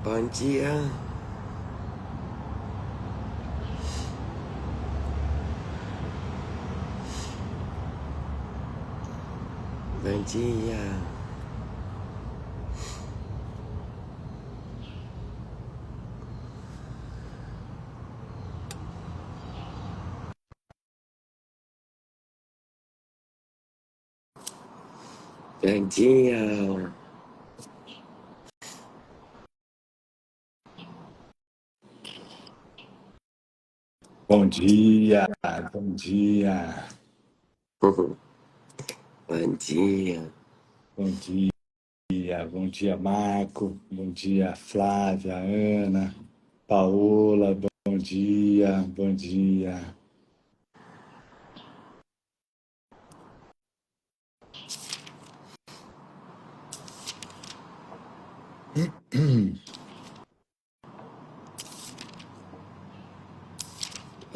Bom dia. Bom dia. Bom dia. Bom dia, bom dia, Bom dia. bom bom dia, Marco, bom dia, Flávia, Ana, Paola, bom dia, bom dia.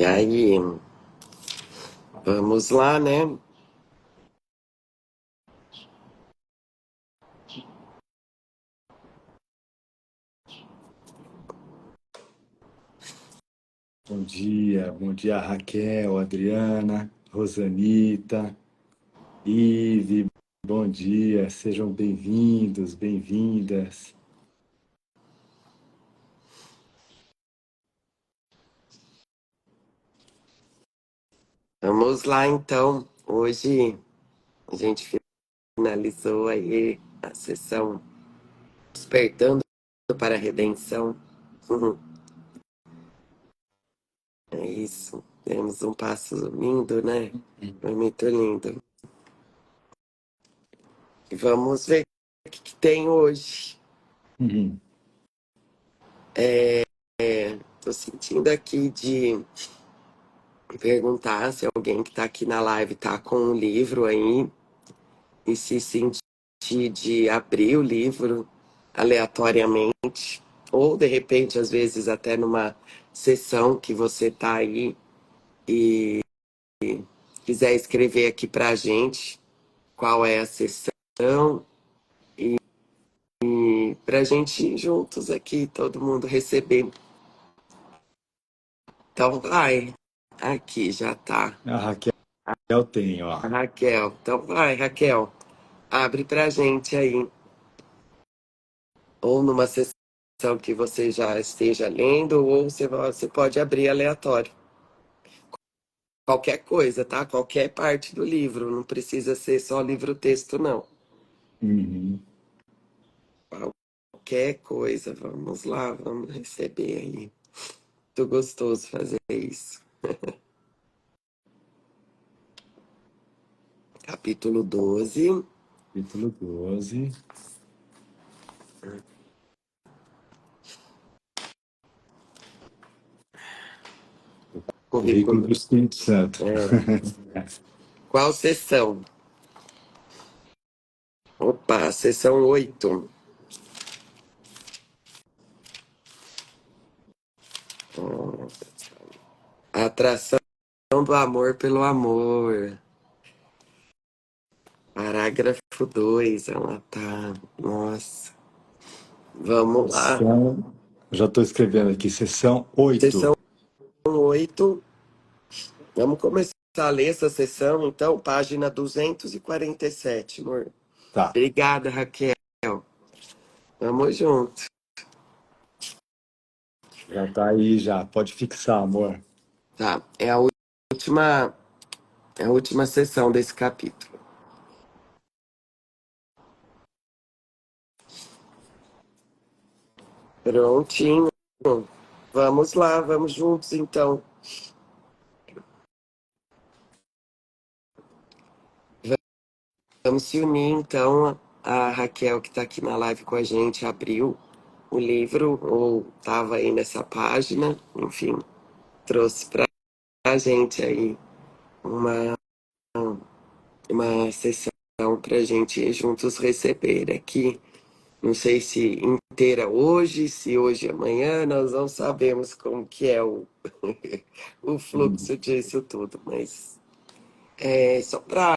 E aí, vamos lá, né? Bom dia, Raquel, Adriana, Rosanita, Ive, bom dia, sejam bem-vindos, bem-vindas. Vamos lá, então. Hoje a gente finalizou aí a sessão Despertando para a Redenção. É isso. Temos um passo lindo, né? Foi muito lindo. E vamos ver o que tem hoje. Uhum. Tô sentindo aqui de perguntar se alguém que tá aqui na live tá com um livro aí e se sentir de abrir o livro aleatoriamente, ou de repente, às vezes, até numa sessão que você tá aí e quiser escrever aqui pra gente qual é a sessão e pra gente ir juntos aqui, todo mundo receber. Então vai, aqui já tá A Raquel tem, ó. a Raquel. Então vai, Raquel, abre pra gente aí. Ou numa sessão que você já esteja lendo, ou você pode abrir aleatório. Qualquer coisa, tá? Qualquer parte do livro. Não precisa ser só livro-texto, não. Uhum. Qualquer coisa. Vamos lá, vamos receber aí. Muito gostoso fazer isso. Capítulo 12. Capítulo 12. O veículo do Currículo. Espírito Santo. É. Qual sessão? Opa, sessão 8. A atração do amor pelo amor. Parágrafo 2, ela tá. Nossa. Vamos lá. Sessão, já estou escrevendo aqui, sessão 8. Sessão 8. Vamos começar a ler essa sessão, então, página 247, amor. Tá, Obrigada, Raquel. Vamos junto. já tá aí já. Pode fixar, amor. Tá. Última, é a última sessão desse capítulo. Prontinho. Vamos lá, vamos juntos, então. Vamos se unir, então. A Raquel, que está aqui na live com a gente, abriu o livro, ou estava aí nessa página, enfim, trouxe para a gente aí uma, uma sessão para a gente juntos receber aqui. Não sei se inteira hoje, se hoje e amanhã, nós não sabemos como que é o fluxo disso tudo, mas é só para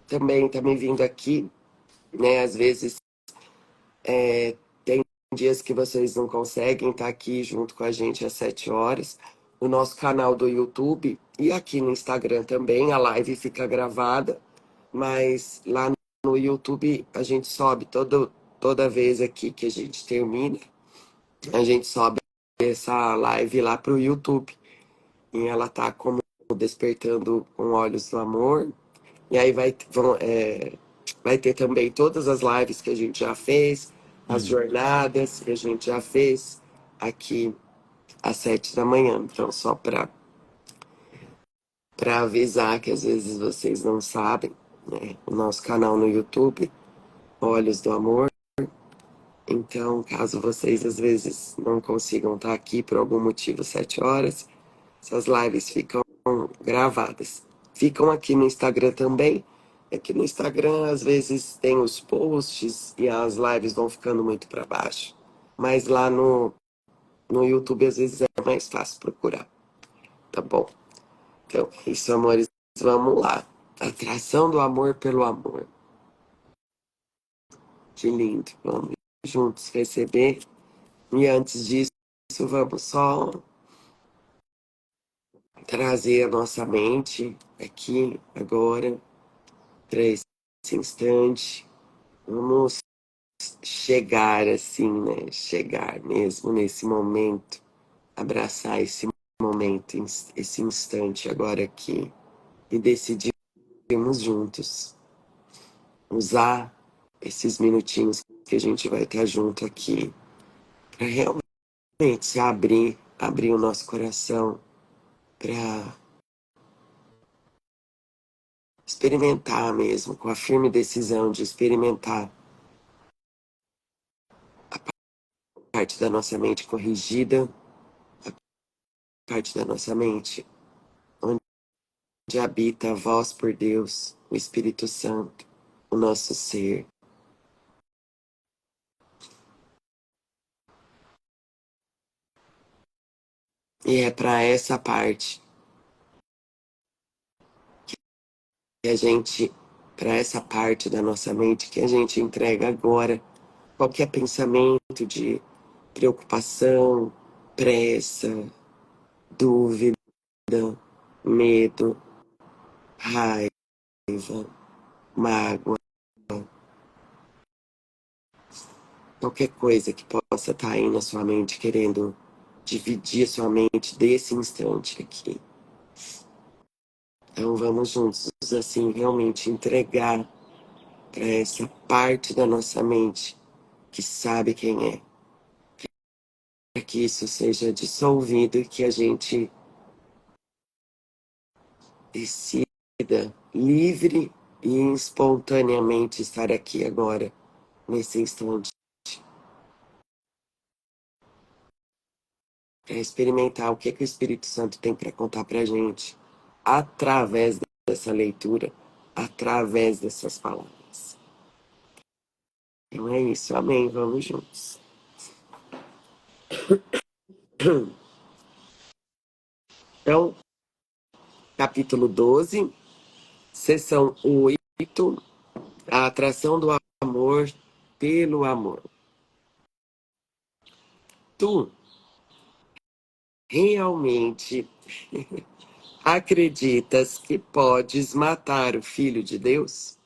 também tá me vindo aqui, né? Às vezes dias que vocês não conseguem estar aqui junto com a gente às 7 horas. No nosso canal do YouTube e aqui no Instagram também, a live fica gravada, mas lá no YouTube a gente sobe toda vez aqui que a gente termina, a gente sobe essa live lá pro YouTube. E ela tá como Despertando com Olhos do Amor. E aí vai ter também todas as lives que a gente já fez, as jornadas que a gente já fez aqui às 7 da manhã. Então, só para avisar que às vezes vocês não sabem, né? O nosso canal no YouTube, Olhos do Amor. Então, caso vocês às vezes não consigam estar aqui por algum motivo 7 horas, essas lives ficam gravadas. Ficam aqui no Instagram também. Aqui no Instagram, às vezes, tem os posts e as lives vão ficando muito para baixo. Mas lá no YouTube, às vezes, é mais fácil procurar. Tá bom? Então, isso, amores, vamos lá. Atração do amor pelo amor. Que lindo. Vamos juntos receber. E antes disso, vamos só trazer a nossa mente aqui, agora, para esse instante. Vamos chegar assim, né? Chegar mesmo nesse momento, abraçar esse momento, esse instante agora aqui e decidirmos juntos usar esses minutinhos que a gente vai estar junto aqui para realmente se abrir o nosso coração para experimentar mesmo, com a firme decisão de experimentar parte da nossa mente corrigida, parte da nossa mente onde habita a voz por Deus, o Espírito Santo, o nosso ser. E é para essa parte que a gente, para essa parte da nossa mente que a gente entrega agora qualquer pensamento de preocupação, pressa, dúvida, medo, raiva, mágoa, qualquer coisa que possa estar aí na sua mente querendo dividir a sua mente desse instante aqui. Então vamos juntos, assim, realmente entregar para essa parte da nossa mente que sabe quem é, para que isso seja dissolvido e que a gente decida livre e espontaneamente estar aqui agora, nesse instante, para experimentar o que o Espírito Santo tem para contar para a gente através dessa leitura, através dessas palavras. Então é isso, amém, vamos juntos. Então, capítulo 12, seção 8, a atração do amor pelo amor. Tu realmente acreditas que podes matar o Filho de Deus?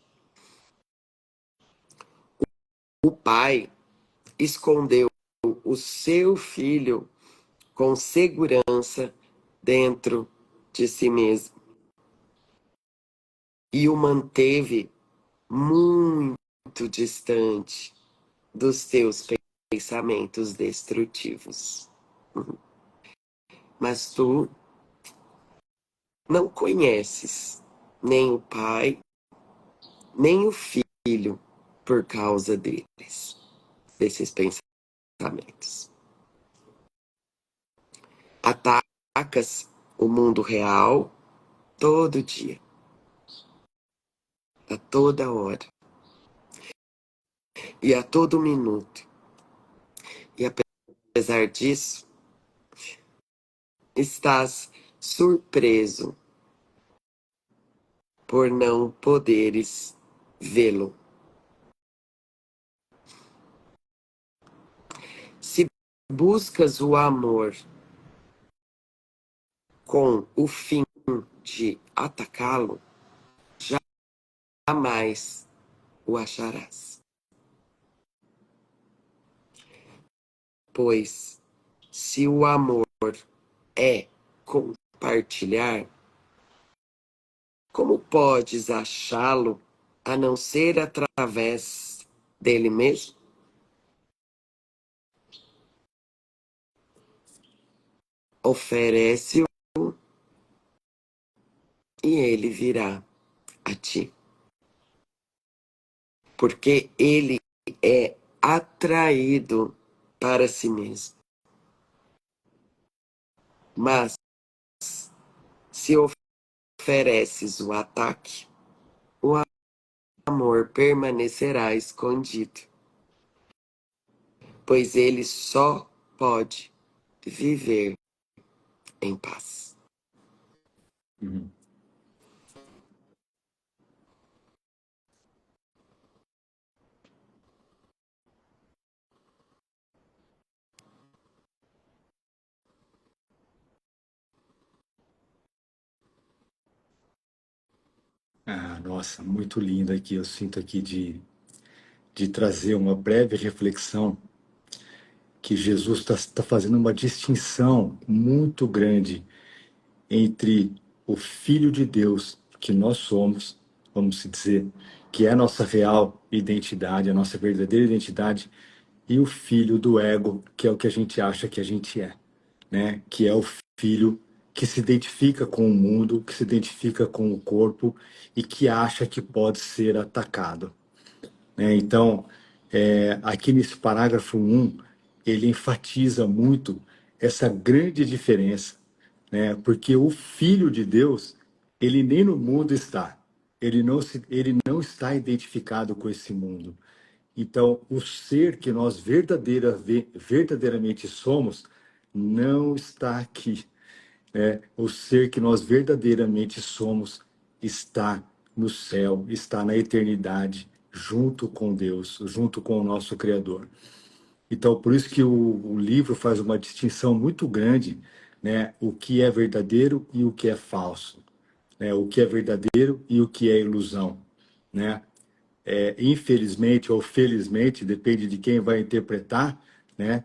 O Pai escondeu o seu Filho com segurança dentro de si mesmo e o manteve muito distante dos teus pensamentos destrutivos. Mas tu não conheces nem o Pai, nem o Filho por causa desses pensamentos. Atacas o mundo real todo dia, a toda hora e a todo minuto. E apesar disso, estás surpreso por não poderes vê-lo. buscas o amor com o fim de atacá-lo, jamais o acharás. Pois, se o amor é compartilhar, como podes achá-lo a não ser através dele mesmo? Oferece-o e ele virá a ti. Porque ele é atraído para si mesmo. Mas, se ofereces o ataque, o amor permanecerá escondido, pois ele só pode viver em paz. Uhum. Ah, nossa, muito lindo aqui. Eu sinto aqui de trazer uma breve reflexão que Jesus está fazendo uma distinção muito grande entre o Filho de Deus que nós somos, vamos se dizer, que é a nossa real identidade, a nossa verdadeira identidade, e o filho do ego, que é o que a gente acha que a gente é, né? Que é o filho que se identifica com o mundo, que se identifica com o corpo e que acha que pode ser atacado, né? Então, aqui nesse parágrafo 1, ele enfatiza muito essa grande diferença, né? Porque o Filho de Deus, ele nem no mundo está, ele não está identificado com esse mundo. Então, o ser que nós verdadeiramente somos não está aqui, né? O ser que nós verdadeiramente somos está no céu, está na eternidade, junto com Deus, junto com o nosso Criador. Então, por isso que o livro faz uma distinção muito grande, né? O que é verdadeiro e o que é falso, né? O que é verdadeiro e o que é ilusão, né? Infelizmente ou felizmente, depende de quem vai interpretar, né?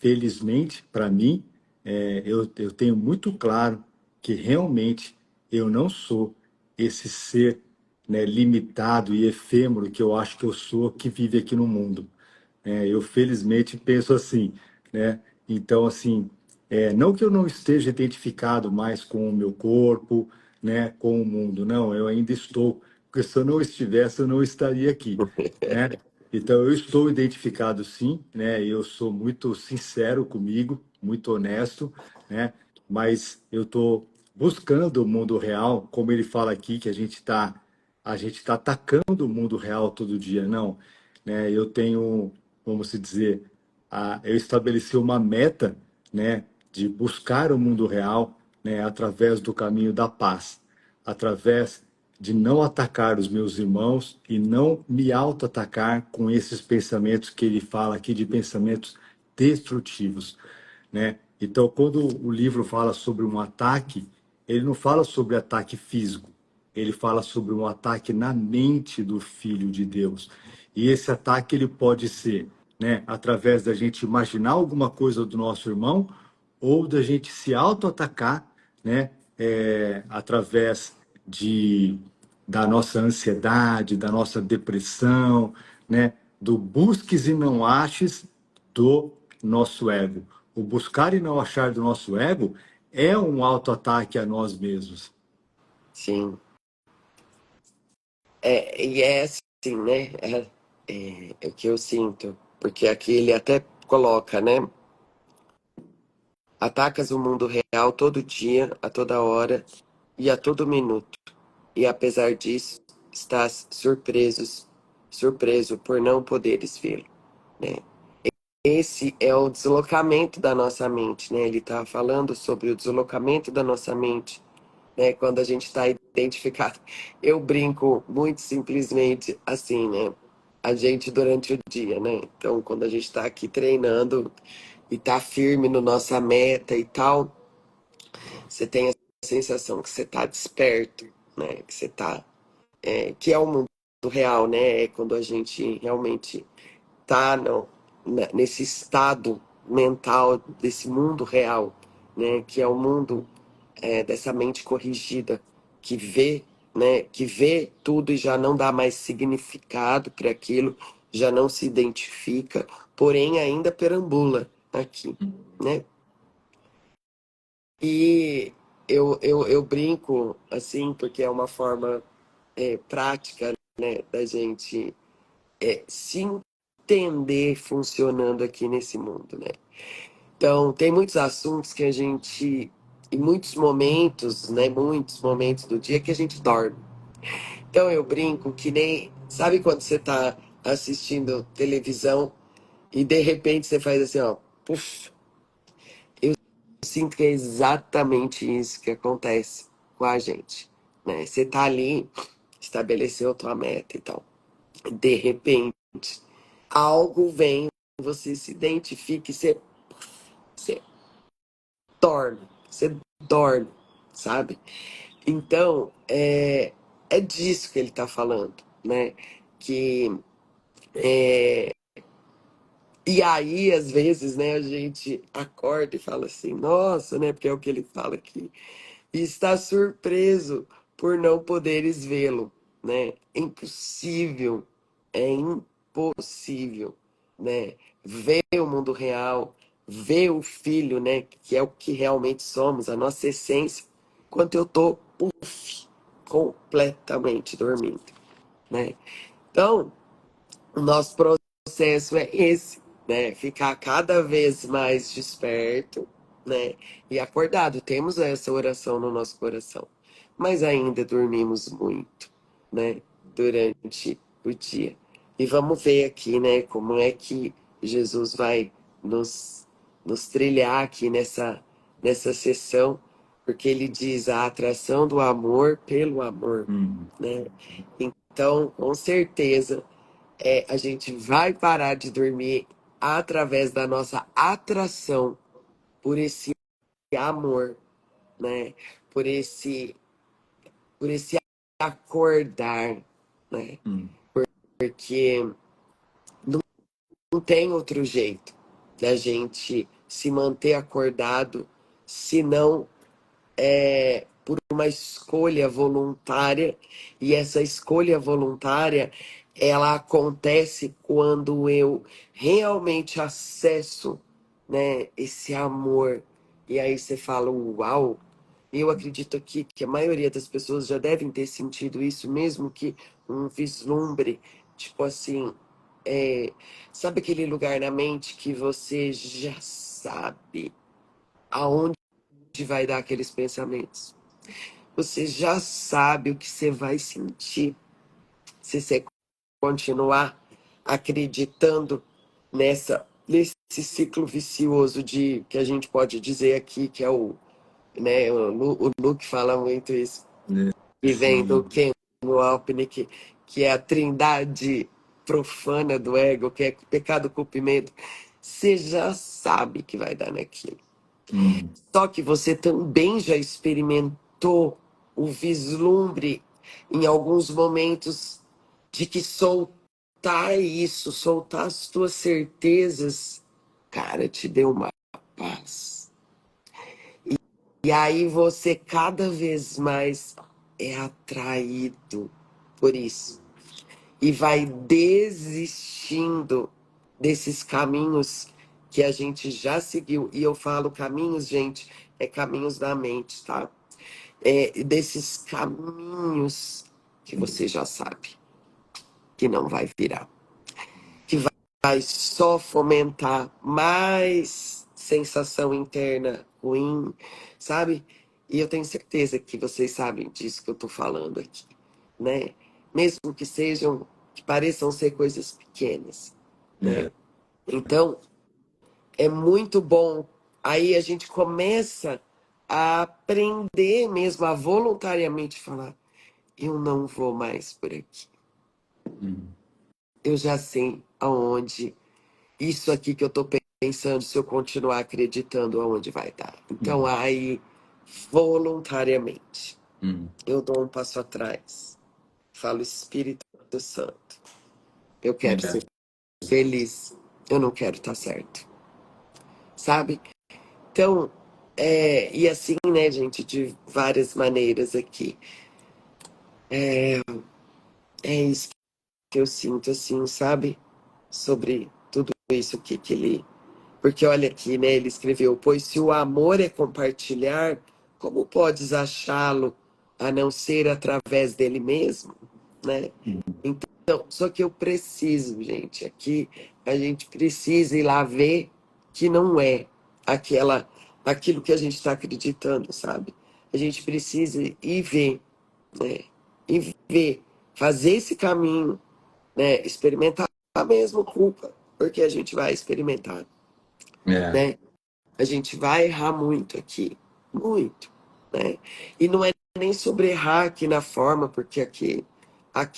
Felizmente, para mim, eu tenho muito claro que realmente eu não sou esse ser, né, limitado e efêmero que eu acho que eu sou, que vive aqui no mundo. Eu felizmente penso assim, né? Então, assim, não que eu não esteja identificado mais com o meu corpo, né, com o mundo, não, eu ainda estou, porque se eu não estivesse, eu não estaria aqui, né? Então, eu estou identificado sim, né? Eu sou muito sincero comigo, muito honesto, né? Mas eu estou buscando o mundo real, como ele fala aqui, que a gente tá atacando o mundo real todo dia, não, né? Eu tenho, vamos se dizer, eu estabeleci uma meta, né, de buscar o mundo real, né, através do caminho da paz, através de não atacar os meus irmãos e não me auto-atacar com esses pensamentos que ele fala aqui de pensamentos destrutivos, né? Então, quando o livro fala sobre um ataque, ele não fala sobre ataque físico, ele fala sobre um ataque na mente do Filho de Deus. E esse ataque ele pode ser, né, através da gente imaginar alguma coisa do nosso irmão ou da gente se auto-atacar, né, através de da nossa ansiedade, da nossa depressão, né, do busques e não aches do nosso ego. O buscar e não achar do nosso ego é um auto-ataque a nós mesmos. Sim. E é assim, né? É o que eu sinto. Porque aqui ele até coloca, né? Atacas o mundo real todo dia, a toda hora e a todo minuto. E apesar disso, estás surpreso por não poderes vê-lo, né? Esse é o deslocamento da nossa mente, né? Ele está falando sobre o deslocamento da nossa mente, né? Quando a gente está identificado. Eu brinco muito simplesmente assim, né? A gente durante o dia, né? Então, quando a gente está aqui treinando, e tá firme no nossa meta e tal, você tem a sensação que você tá desperto, né? Que você tá, que é o mundo real, né? É quando a gente realmente tá nesse estado mental desse mundo real, né? Que é o mundo dessa mente corrigida que vê, né? Que vê tudo e já não dá mais significado para aquilo, já não se identifica, porém ainda perambula aqui, né? E eu brinco assim porque é uma forma prática, né, da gente se entender funcionando aqui nesse mundo, né? Então, tem muitos assuntos que a gente, em muitos momentos do dia que a gente dorme. Então, eu brinco que nem, sabe quando você tá assistindo televisão e de repente você faz assim, ó, puf, eu sinto que é exatamente isso que acontece com a gente, né? Você tá ali, estabeleceu a tua meta e tal. De repente, algo vem, você se identifica e você dorme, você dorme, sabe? Então, é disso que ele tá falando, né? Que, e aí, às vezes, né, a gente acorda e fala assim, nossa, né? Porque é o que ele fala aqui. E está surpreso por não poderes vê-lo, né? É impossível, né? Ver o mundo real, ver o filho, né? Que é o que realmente somos, a nossa essência, enquanto eu tô completamente dormindo, né? Então, o nosso processo é esse, né? Ficar cada vez mais desperto, né? E acordado. Temos essa oração no nosso coração, mas ainda dormimos muito, né? Durante o dia. E vamos ver aqui, né? Como é que Jesus vai nos trilhar aqui nessa sessão, porque ele diz a atração do amor pelo amor, né? Então, com certeza a gente vai parar de dormir através da nossa atração por esse amor, né? Por esse, por esse acordar, né? Porque não tem outro jeito da gente se manter acordado, senão por uma escolha voluntária, e essa escolha voluntária ela acontece quando eu realmente acesso, né, esse amor. E aí você fala, uau, eu acredito aqui que a maioria das pessoas já devem ter sentido isso, mesmo que um vislumbre, tipo assim, sabe aquele lugar na mente que você já sabe aonde vai dar aqueles pensamentos? Você já sabe o que você vai sentir se você continuar acreditando nesse ciclo vicioso de que a gente pode dizer aqui que é o Luke fala muito isso, e vem do Ken Wapnick, que é a trindade profana do ego, que é pecado, culpa e medo. Você já sabe que vai dar naquilo. Só que você também já experimentou o vislumbre em alguns momentos de que soltar isso, soltar as tuas certezas, cara, te deu uma paz. E aí você cada vez mais é atraído por isso e vai desistindo desses caminhos que a gente já seguiu. E eu falo caminhos, gente, caminhos da mente, tá? Desses caminhos que você já sabe que não vai virar, que vai só fomentar mais sensação interna ruim, sabe? E eu tenho certeza que vocês sabem disso que eu tô falando aqui, né? Mesmo que pareçam ser coisas pequenas, né? Então, é muito bom. Aí a gente começa a aprender mesmo, a voluntariamente falar: eu não vou mais por aqui. Eu já sei aonde isso aqui que eu tô pensando se eu continuar acreditando aonde vai dar. Então, aí, voluntariamente, eu dou um passo atrás. Falo, Espírito Santo, eu quero ser feliz. Eu não quero estar certo. Sabe? Então, e assim, né, gente, de várias maneiras aqui. É isso que eu sinto, assim, sabe? Sobre tudo isso que ele. Porque olha aqui, né? Ele escreveu: pois se o amor é compartilhar, como podes achá-lo a não ser através dele mesmo, né? Então, só que eu preciso, gente, aqui a gente precisa ir lá ver que não é aquilo que a gente está acreditando, sabe? A gente precisa ir ver, né? E ver, fazer esse caminho, né? Experimentar mesmo culpa, porque a gente vai experimentar, É, né? A gente vai errar muito aqui, muito, né? E não é nem sobre errar aqui na forma, porque aqui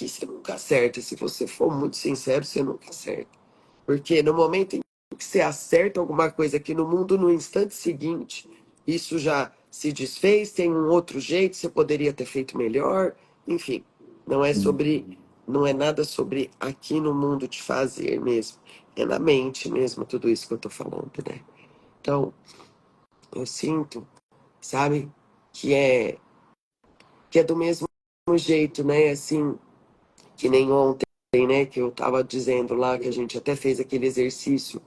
você nunca acerta. Se você for muito sincero, você nunca acerta. Porque no momento em que você acerta alguma coisa aqui no mundo, no instante seguinte, isso já se desfez, tem um outro jeito, você poderia ter feito melhor, enfim, não é nada sobre aqui no mundo de fazer mesmo, é na mente mesmo, tudo isso que eu tô falando, né? Então, eu sinto, sabe, que é, que é do mesmo jeito, né, assim, que nem ontem, né, que eu tava dizendo lá, que a gente até fez aquele exercício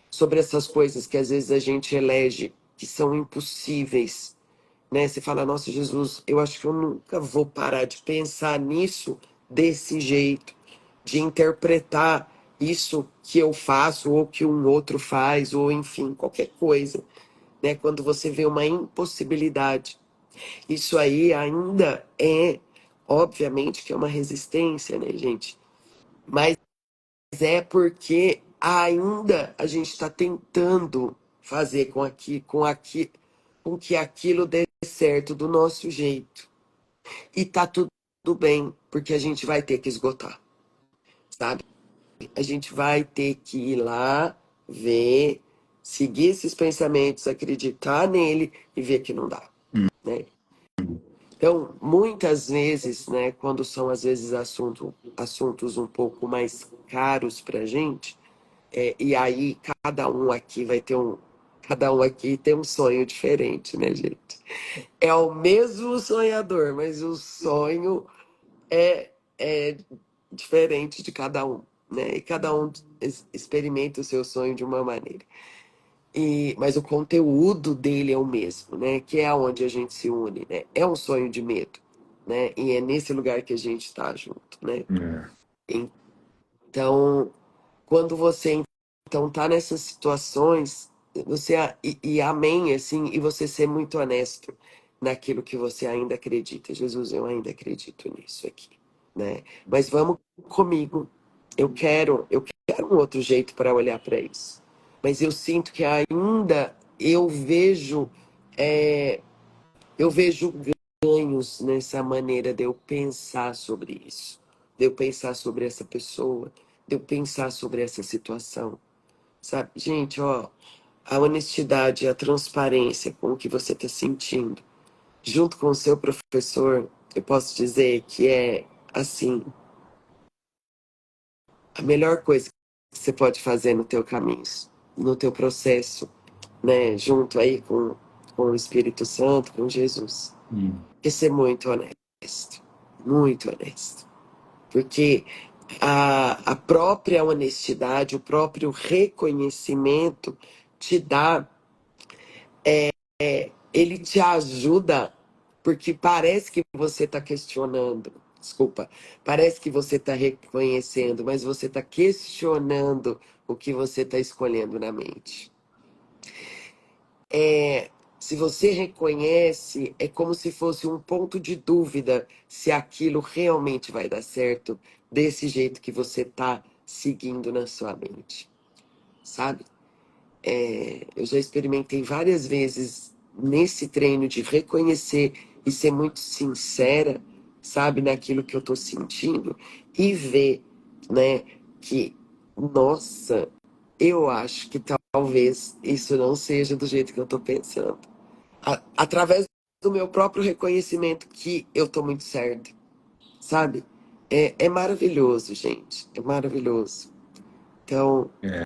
sobre essas coisas que às vezes a gente elege que são impossíveis, né? Você fala, nossa, Jesus, eu acho que eu nunca vou parar de pensar nisso desse jeito, de interpretar isso que eu faço ou que um outro faz, ou enfim, qualquer coisa, né? Quando você vê uma impossibilidade, isso aí ainda obviamente que é uma resistência, né, gente? Mas é porque ainda a gente está tentando fazer com que aquilo dê certo do nosso jeito. E tá tudo bem, porque a gente vai ter que esgotar, sabe? A gente vai ter que ir lá, ver, seguir esses pensamentos, acreditar nele e ver que não dá, né? Então, muitas vezes, né, quando são às vezes assuntos um pouco mais caros pra gente, e aí cada um aqui tem um sonho diferente, né, gente? É o mesmo sonhador, mas o sonho é diferente de cada um, né? E cada um experimenta o seu sonho de uma maneira. Mas o conteúdo dele é o mesmo, né? Que é onde a gente se une, né? É um sonho de medo, né? E é nesse lugar que a gente está junto, né? Então, quando você então tá nessas situações, e amém, assim, e você ser muito honesto naquilo que você ainda acredita. Jesus, eu ainda acredito nisso aqui, né? Mas vamos comigo. Eu quero um outro jeito para olhar para isso. Mas eu sinto que ainda eu vejo ganhos nessa maneira de eu pensar sobre isso, de eu pensar sobre essa pessoa, de eu pensar sobre essa situação. Sabe, gente, ó, a honestidade, a transparência com o que você está sentindo, junto com o seu professor, eu posso dizer que é, assim, a melhor coisa que você pode fazer no teu caminho, no teu processo, né, junto aí com o Espírito Santo, com Jesus. É ser muito honesto, muito honesto. Porque a própria honestidade, o próprio reconhecimento te dá ele te ajuda porque parece que você está questionando. Desculpa, parece que você está reconhecendo, mas você está questionando o que você está escolhendo na mente. Se você reconhece, é como se fosse um ponto de dúvida se aquilo realmente vai dar certo desse jeito que você está seguindo na sua mente, sabe? Eu já experimentei várias vezes nesse treino de reconhecer e ser muito sincera, sabe, naquilo que eu tô sentindo e ver, né, que, nossa, eu acho que talvez isso não seja do jeito que eu tô pensando. Através do meu próprio reconhecimento que eu tô muito certa, sabe? É maravilhoso, gente. É maravilhoso. Então, É,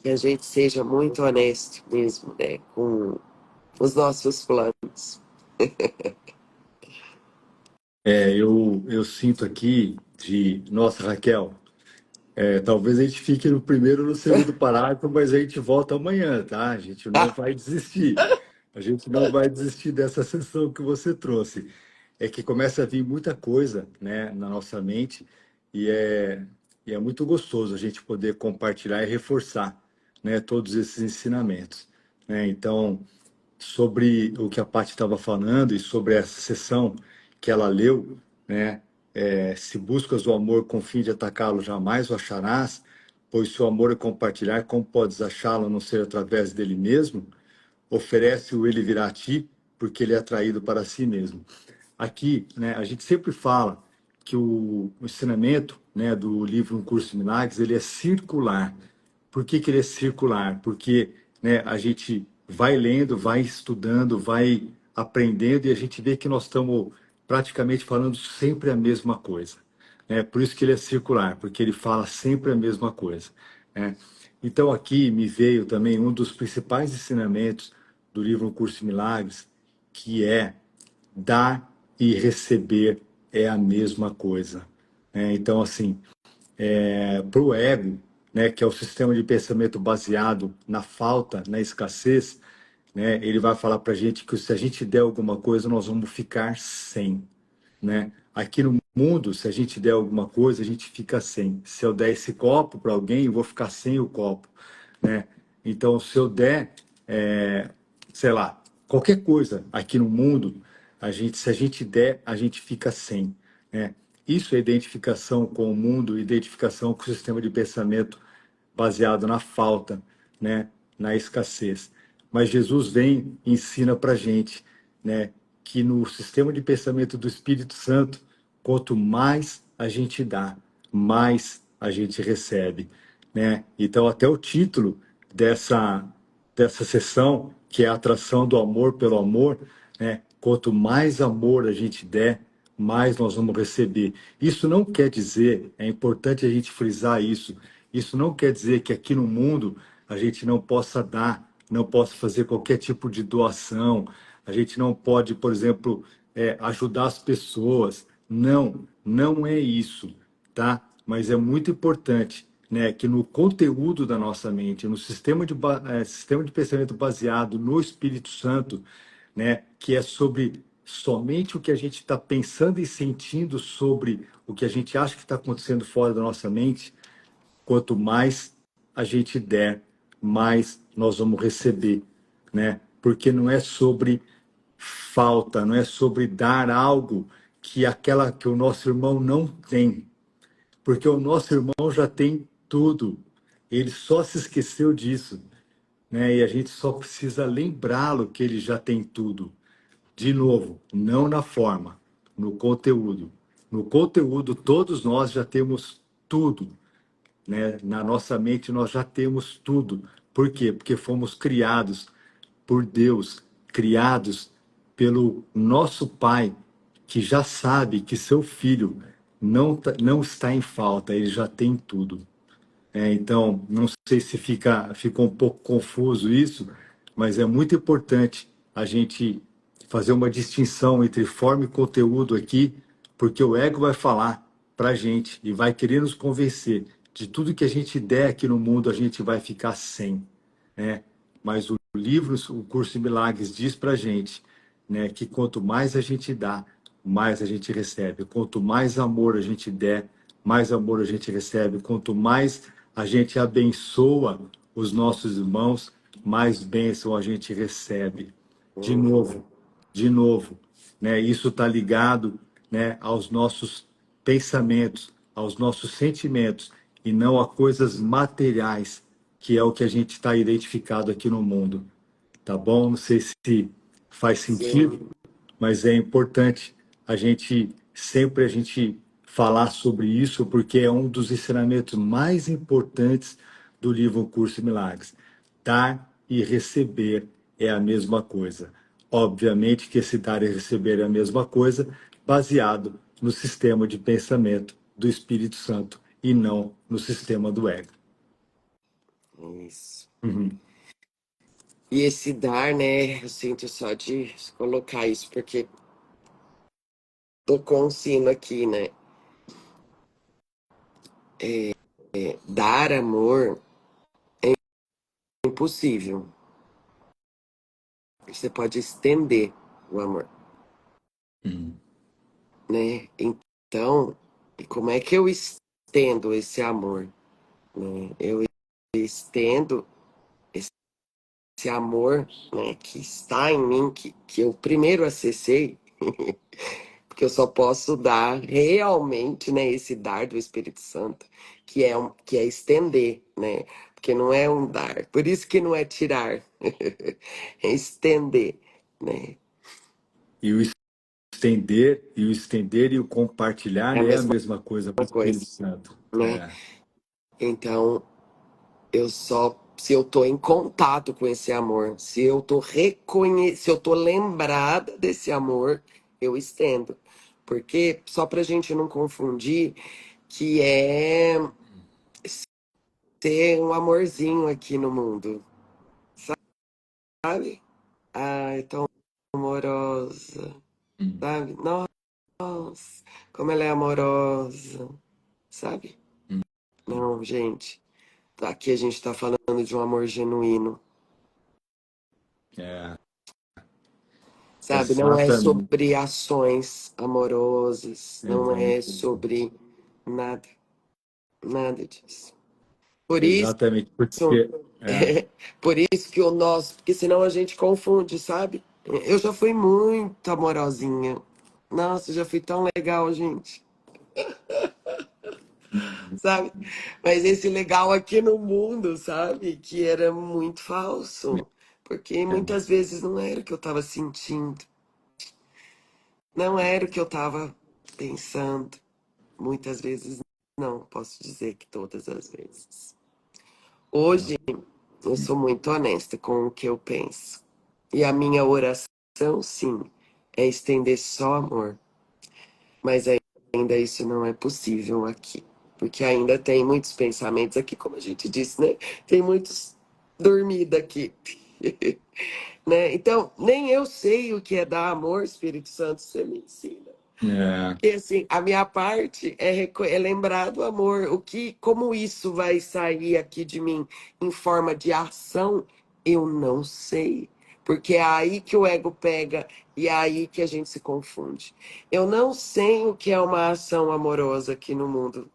que a gente seja muito honesto mesmo, né? Com os nossos planos. eu sinto aqui de, nossa, Raquel, talvez a gente fique no primeiro ou no segundo parágrafo, mas a gente volta amanhã, tá? A gente não Ah, vai desistir. A gente não vai desistir dessa sessão que você trouxe. É que começa a vir muita coisa, né, na nossa mente e é muito gostoso a gente poder compartilhar e reforçar, né, todos esses ensinamentos, né? Então, sobre o que a Paty estava falando e sobre essa sessão que ela leu, né? Se buscas o amor com fim de atacá-lo, jamais o acharás, pois se o amor é compartilhar, como podes achá-lo a não ser através dele mesmo? Oferece-o, ele virá a ti, porque ele é atraído para si mesmo. Aqui, né, a gente sempre fala que o ensinamento, né, do livro Um Curso de Milagres, ele é circular. Por que que ele é circular? Porque, né, a gente vai lendo, vai estudando, vai aprendendo e a gente vê que nós estamos praticamente falando sempre a mesma coisa. Né? Por isso que ele é circular, porque ele fala sempre a mesma coisa. Né? Então aqui me veio também um dos principais ensinamentos do livro Um Curso de Milagres, que é dar e receber é a mesma coisa. Então, assim, para o ego, né, que é o sistema de pensamento baseado na falta, na escassez, né, ele vai falar para a gente que se a gente der alguma coisa, nós vamos ficar sem, né? Aqui no mundo, se a gente der alguma coisa, a gente fica sem. Se eu der esse copo para alguém, eu vou ficar sem o copo, né? Então, se eu der, sei lá, qualquer coisa aqui no mundo, se a gente der, a gente fica sem, né? Isso é identificação com o mundo, identificação com o sistema de pensamento baseado na falta, né? Na escassez. Mas Jesus vem e ensina para gente, né? Que no sistema de pensamento do Espírito Santo, quanto mais a gente dá, mais a gente recebe, né? Então até o título dessa sessão, que é a atração do amor pelo amor, né? Quanto mais amor a gente der, mais nós vamos receber. Isso não quer dizer, é importante a gente frisar isso, isso não quer dizer que aqui no mundo a gente não possa dar, não possa fazer qualquer tipo de doação, a gente não pode, por exemplo, ajudar as pessoas. Não, não é isso, tá? Mas é muito importante, né, que no conteúdo da nossa mente, no sistema de pensamento baseado no Espírito Santo, né, que é sobre somente o que a gente está pensando e sentindo sobre o que a gente acha que está acontecendo fora da nossa mente, quanto mais a gente der, mais nós vamos receber, né? Porque não é sobre falta, não é sobre dar algo que o nosso irmão não tem, porque o nosso irmão já tem tudo. Ele só se esqueceu disso, né? E a gente só precisa lembrá-lo que ele já tem tudo. De novo, não na forma, no conteúdo. No conteúdo, todos nós já temos tudo, né? Na nossa mente, nós já temos tudo. Por quê? Porque fomos criados por Deus, criados pelo nosso Pai, que já sabe que seu filho não está em falta, ele já tem tudo. Então, não sei se ficou um pouco confuso isso, mas é muito importante a gente fazer uma distinção entre forma e conteúdo aqui, porque o ego vai falar para a gente e vai querer nos convencer de tudo que a gente der aqui no mundo, a gente vai ficar sem, né? Mas o livro, o Curso de Milagres, diz para a gente, né, que quanto mais a gente dá, mais a gente recebe. Quanto mais amor a gente der, mais amor a gente recebe. Quanto mais a gente abençoa os nossos irmãos, mais bênção a gente recebe. De uhum. novo, de novo, né? Isso está ligado, né, aos nossos pensamentos, aos nossos sentimentos e não a coisas materiais, que é o que a gente está identificado aqui no mundo. Tá bom? Não sei se faz Sim, sentido, mas é importante a gente falar sobre isso, porque é um dos ensinamentos mais importantes do livro Um Curso em Milagres. Dar e receber é a mesma coisa. Obviamente que esse dar e receber é a mesma coisa, baseado no sistema de pensamento do Espírito Santo e não no sistema do ego. Isso. Uhum. E esse dar, né? Eu sinto só de colocar isso, porque tocou um sino aqui, né? Dar amor é impossível. Você pode estender o amor, Uhum. né? Então, e como é que eu estendo esse amor, né? Eu estendo esse amor, né, que está em mim, que eu primeiro acessei, porque eu só posso dar realmente, né, esse dar do Espírito Santo, que é estender, né? Porque não é um dar. Por isso que não é tirar, é estender, né? E o estender e o É compartilhar a é a mesma mesma coisa para o coisa, Espírito Santo. né? Então, se eu tô em contato com esse amor, se eu tô lembrada desse amor, eu estendo. Porque, só pra gente não confundir, que é ter um amorzinho aqui no mundo, sabe? Ai, tão amorosa, Uhum. sabe? Nossa, como ela é amorosa, sabe? Não, gente, aqui a gente tá falando de um amor genuíno, É, sabe? Não é exatamente, sobre ações amorosas, não é exatamente, sobre nada, nada disso. Por isso, exatamente, porque por isso que o nosso, porque senão a gente confunde, sabe? Eu já fui muito amorosinha. Nossa, já fui tão legal, gente, sabe? Mas esse legal aqui no mundo, sabe? Que era muito falso. Porque é, muitas vezes não era o que eu tava sentindo, não era o que eu tava pensando. Muitas vezes não, posso dizer que todas as vezes. Hoje eu sou muito honesta com o que eu penso. E a minha oração, sim, é estender só amor. Mas ainda isso não é possível aqui. Porque ainda tem muitos pensamentos aqui, como a gente disse, né? Tem muitos dormidos aqui. Né? Então, nem eu sei o que é dar amor, Espírito Santo, você me ensina. é, Porque assim, a minha parte é lembrar do amor. Como isso vai sair aqui de mim em forma de ação, eu não sei. Porque é aí que o ego pega e é aí que a gente se confunde. Eu não sei o que é uma ação amorosa aqui no mundo.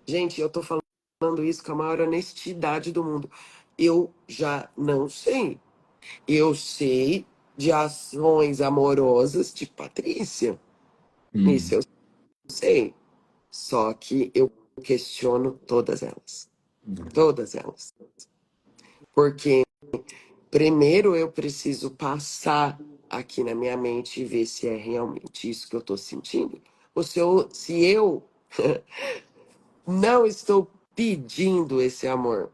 Gente, eu tô falando isso com a maior honestidade do mundo. Eu já não sei. Eu sei de ações amorosas de Patrícia. Isso hum, eu sei. Só que eu questiono todas elas. Todas elas. Porque primeiro eu preciso passar aqui na minha mente e ver se é realmente isso que eu estou sentindo. Ou se eu não estou pedindo esse amor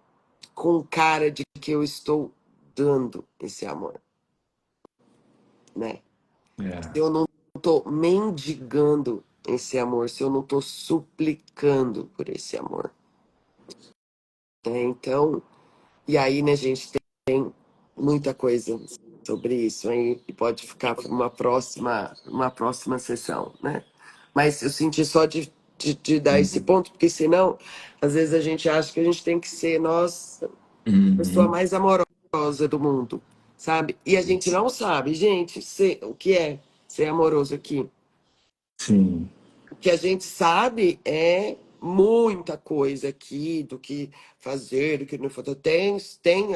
com cara de que eu estou dando esse amor, né? Se é, eu não estou mendigando esse amor, se eu não estou suplicando por esse amor, né? Então, e aí, né, gente, tem muita coisa sobre isso aí e pode ficar para uma próxima sessão, né? Mas eu senti só de dar esse hum, ponto, porque senão, às vezes a gente acha que a gente tem que ser, nossa, a pessoa uhum, mais amorosa do mundo, sabe? E a gente não sabe, gente, o que é ser amoroso aqui. sim, O que a gente sabe é muita coisa aqui do que fazer, do que não fazer.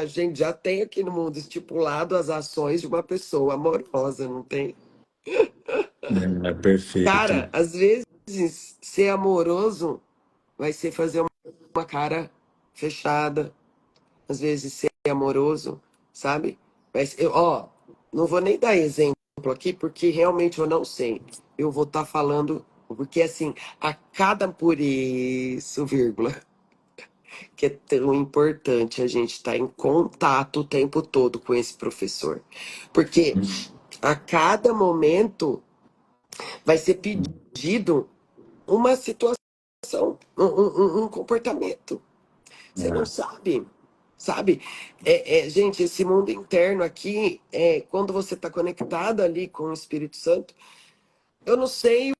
A gente já tem aqui no mundo estipulado as ações de uma pessoa amorosa, não tem? perfeito, Cara, às vezes ser amoroso vai ser fazer uma cara fechada, às vezes ser amoroso, sabe? Mas não vou nem dar exemplo aqui porque realmente eu não sei. Eu vou estar falando porque assim, a cada por isso, vírgula, que é tão importante a gente estar em contato o tempo todo com esse professor. Porque a cada momento vai ser pedido uma situação, um comportamento. Você não É. sabe, sabe? Gente, esse mundo interno aqui, quando você está conectado ali com o Espírito Santo, eu não sei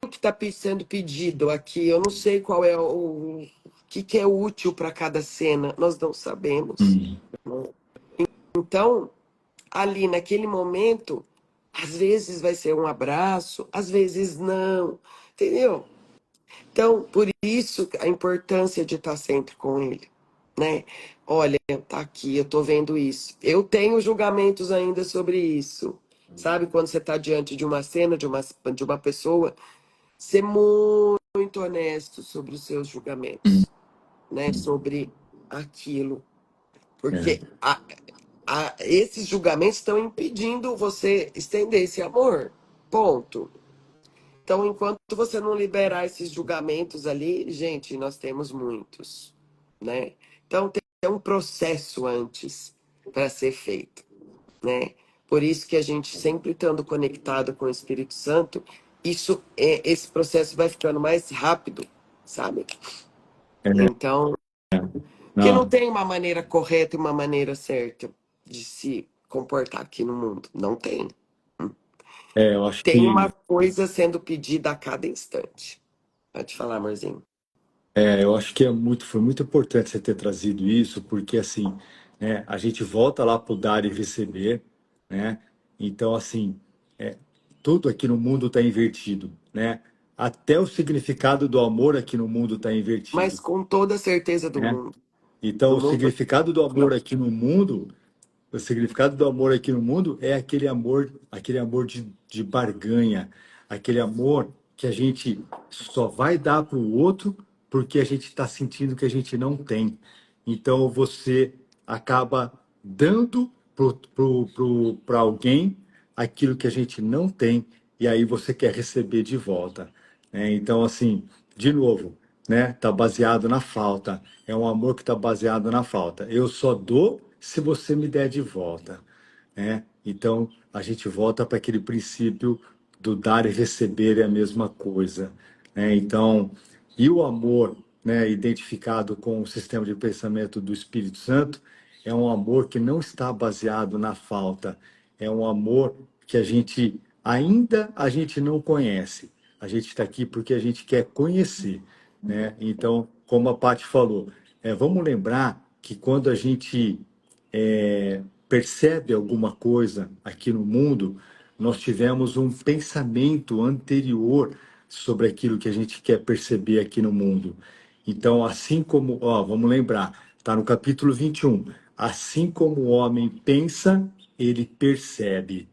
o que está sendo pedido aqui, eu não sei qual é o que é útil para cada cena, nós não sabemos. Hum. Então, ali naquele momento, às vezes vai ser um abraço, às vezes não, entendeu? Então, por isso a importância de estar sempre com ele, né? Olha, tá aqui, eu tô vendo isso. Eu tenho julgamentos ainda sobre isso. Sabe, quando você está diante de uma cena, de uma pessoa, ser muito honesto sobre os seus Hum. julgamentos, né? Sobre aquilo. É. Porque esses julgamentos estão impedindo você estender esse amor. Ponto. Então, enquanto você não liberar esses julgamentos ali, gente, nós temos muitos, né? Então, tem um processo antes para ser feito, né? Por isso que a gente sempre estando conectado com o Espírito Santo, esse processo vai ficando mais rápido, sabe? É. Então, porque não Não, tem uma maneira correta e uma maneira certa de se comportar aqui no mundo. Não tem. eu acho Tem que uma coisa sendo pedida a cada instante. Pode falar, amorzinho. foi muito importante você ter trazido isso, porque assim, né, a gente volta lá para o dar e receber, né? Então, assim, é, tudo aqui no mundo está invertido, né? Até o significado do amor aqui no mundo está Mas invertido, com toda a certeza do né? mundo. Então, No o mundo. significado do amor aqui no mundo, o significado do amor aqui no mundo é aquele amor de barganha, aquele amor que a gente só vai dar para o outro porque a gente está sentindo que a gente não tem. Então você acaba dando para alguém aquilo que a gente não tem e aí você quer receber de volta, né? Então, assim, de novo, né? Tá baseado na falta. É um amor que está baseado na falta. Eu só dou se você me der de volta, né? Então, a gente volta para aquele princípio do dar e receber é a mesma coisa, né? Então, e o amor, né, identificado com o sistema de pensamento do Espírito Santo, é um amor que não está baseado na falta, é um amor que a gente não conhece. A gente está aqui porque a gente quer conhecer, né? Então, como a Paty falou, vamos lembrar que quando a gente percebe alguma coisa aqui no mundo, nós tivemos um pensamento anterior sobre aquilo que a gente quer perceber aqui no mundo. Então, assim como, ó, vamos lembrar, está no capítulo 21. Assim como o homem pensa, ele percebe,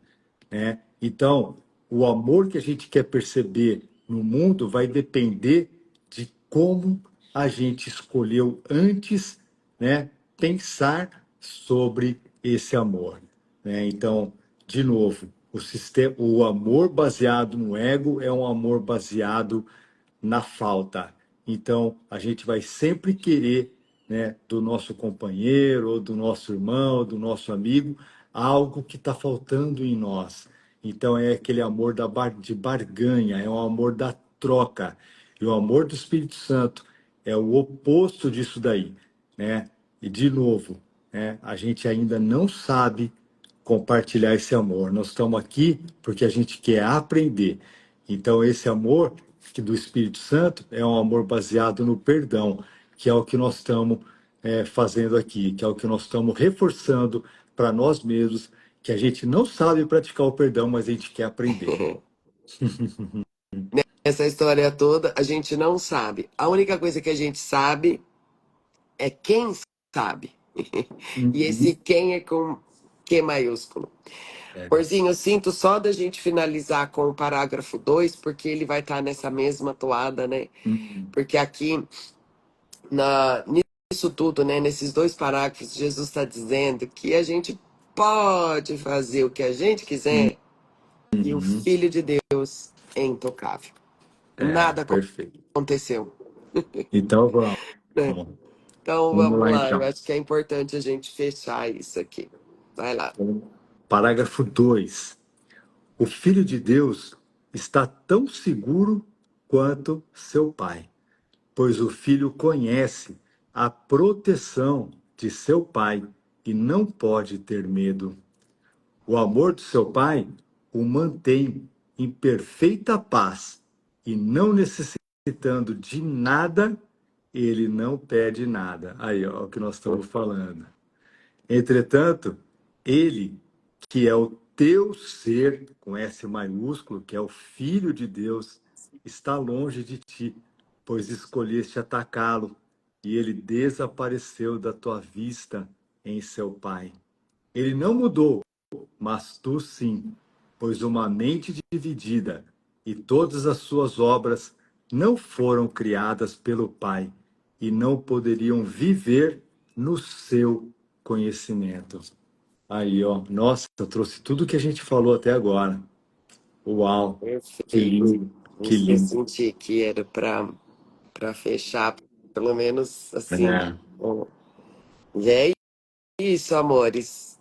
né? Então, o amor que a gente quer perceber no mundo vai depender de como a gente escolheu antes, né, pensar sobre esse amor, né? Então, de novo, o amor baseado no ego é um amor baseado na falta. Então, a gente vai sempre querer, né, do nosso companheiro, ou do nosso irmão, ou do nosso amigo, algo que está faltando em nós. Então, é aquele amor de barganha, é um amor da troca. E o amor do Espírito Santo é o oposto disso daí, né? E, de novo, né, a gente ainda não sabe compartilhar esse amor. Nós estamos aqui porque a gente quer aprender. Então, esse amor que do Espírito Santo é um amor baseado no perdão, que é o que nós estamos fazendo aqui, que é o que nós estamos reforçando para nós mesmos, que a gente não sabe praticar o perdão, mas a gente quer aprender. Essa história toda a gente não sabe. A única coisa que a gente sabe é quem sabe. E esse Uhum. quem é com Q maiúsculo. É. Porzinho, eu sinto só da gente finalizar com o parágrafo 2 porque ele vai estar nessa mesma toada, né? Uhum. Porque aqui, nisso tudo, né? Nesses dois parágrafos, Jesus está dizendo que a gente pode fazer o que a gente quiser e o Uhum. Filho de Deus é intocável. Nada Perfeito. aconteceu, Então, vamos. né? Então Vamos vamos lá, lá, eu então. acho que é importante a gente fechar isso aqui. Vai lá. Parágrafo 2. O Filho de Deus está tão seguro quanto seu Pai, pois o Filho conhece a proteção de seu Pai e não pode ter medo. O amor do seu Pai o mantém em perfeita paz e não necessitando de nada, ele não pede nada. Aí, ó, o que nós estamos falando. Entretanto, ele, que é o teu ser, com S maiúsculo, que é o Filho de Deus, está longe de ti, pois escolheste atacá-lo, e ele desapareceu da tua vista em seu Pai. Ele não mudou, mas tu sim, pois uma mente dividida e todas as suas obras não foram criadas pelo Pai e não poderiam viver no seu conhecimento. Aí, ó, nossa, eu trouxe tudo que a gente falou até agora. Uau, que Perfeito. lindo, que Isso que eu lindo. senti que era para fechar, pelo menos assim. É, Bom, e é isso, amores.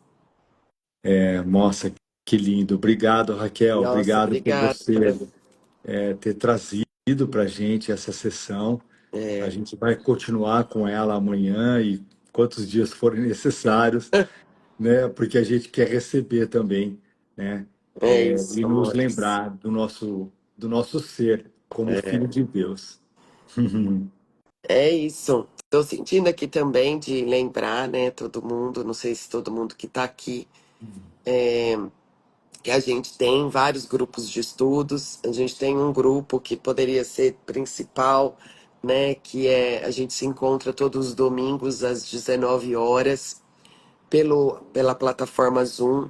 nossa, que lindo. Obrigado, Raquel. Nossa, Obrigado por obrigada. você ter trazido para a gente essa sessão. A É, gente vai continuar com ela amanhã e quantos dias forem necessários, né? Porque a gente quer receber também, né? é E isso, nos amores. lembrar do nosso ser como filho de Deus. É isso. Estou sentindo aqui também de lembrar, né, todo mundo, não sei se todo mundo que está aqui, que a gente tem vários grupos de estudos. A gente tem um grupo que poderia ser principal, né, que é a gente se encontra todos os domingos às 19 horas pela plataforma Zoom.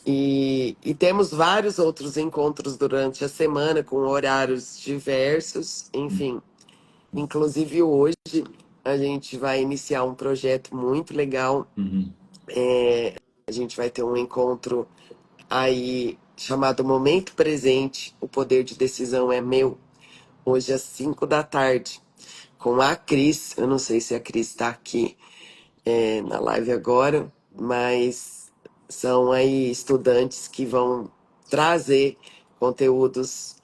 E temos vários outros encontros durante a semana com horários diversos, enfim. Inclusive hoje a gente vai iniciar um projeto muito legal. Uhum. A gente vai ter um encontro aí chamado Momento Presente, o poder de decisão é meu, hoje às 5 da tarde, com a Cris. Eu não sei se a Cris está aqui na live agora, mas são aí estudantes que vão trazer conteúdos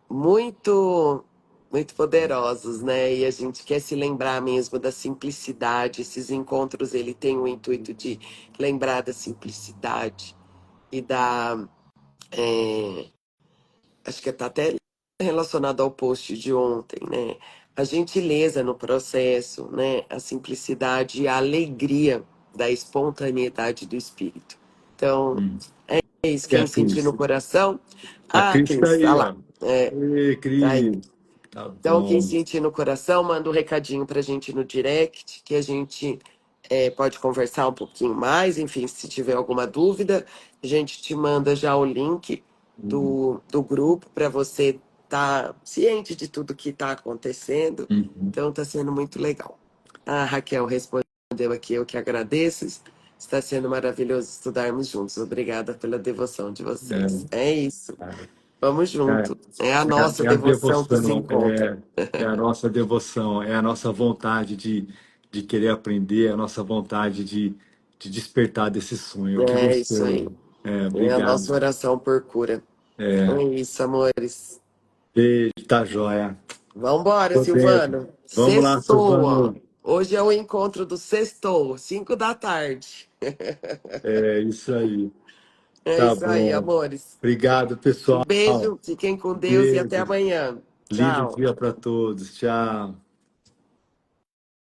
muito, muito poderosos, né? E a gente quer se lembrar mesmo da simplicidade. Esses encontros, ele tem o intuito de lembrar da simplicidade e da acho que está até relacionado ao post de ontem, né? A gentileza no processo, né? A simplicidade e a alegria da espontaneidade do espírito. Então, Uhum. é isso. E a Quem sentir no Cris? coração. A Ah, Cris está Cris, tá aí, lá. ó. Ei, Tá aí. Cris. Tá Então, quem bom. sentir no coração, manda um recadinho pra gente no direct, que a gente pode conversar um pouquinho mais. Enfim, se tiver alguma dúvida, a gente te manda já o link Uhum. do grupo para você estar ciente de tudo que está acontecendo. Uhum. Então, está sendo muito legal. A Raquel respondeu aqui, eu que agradeço. Está sendo maravilhoso estudarmos juntos. Obrigada pela devoção de vocês. É isso. Vamos É, junto. É a nossa é a devoção que se devoção, encontra. é a nossa devoção, é a nossa vontade de querer aprender, é a nossa vontade de despertar desse sonho. Que É isso aí. gostoso. É, É a nossa obrigado. oração por cura. É isso, amores. Beijo, tá joia. Vambora, Tô dentro. Silvano. Vamos lá, Sextou. Silvano. Hoje é o encontro do Sextou, 5 da tarde. É isso aí. É Tá isso aí, bom. amores. Obrigado, Um pessoal. beijo, fiquem com Deus e até Beijo. amanhã. Lindo Tchau. dia para todos. Tchau.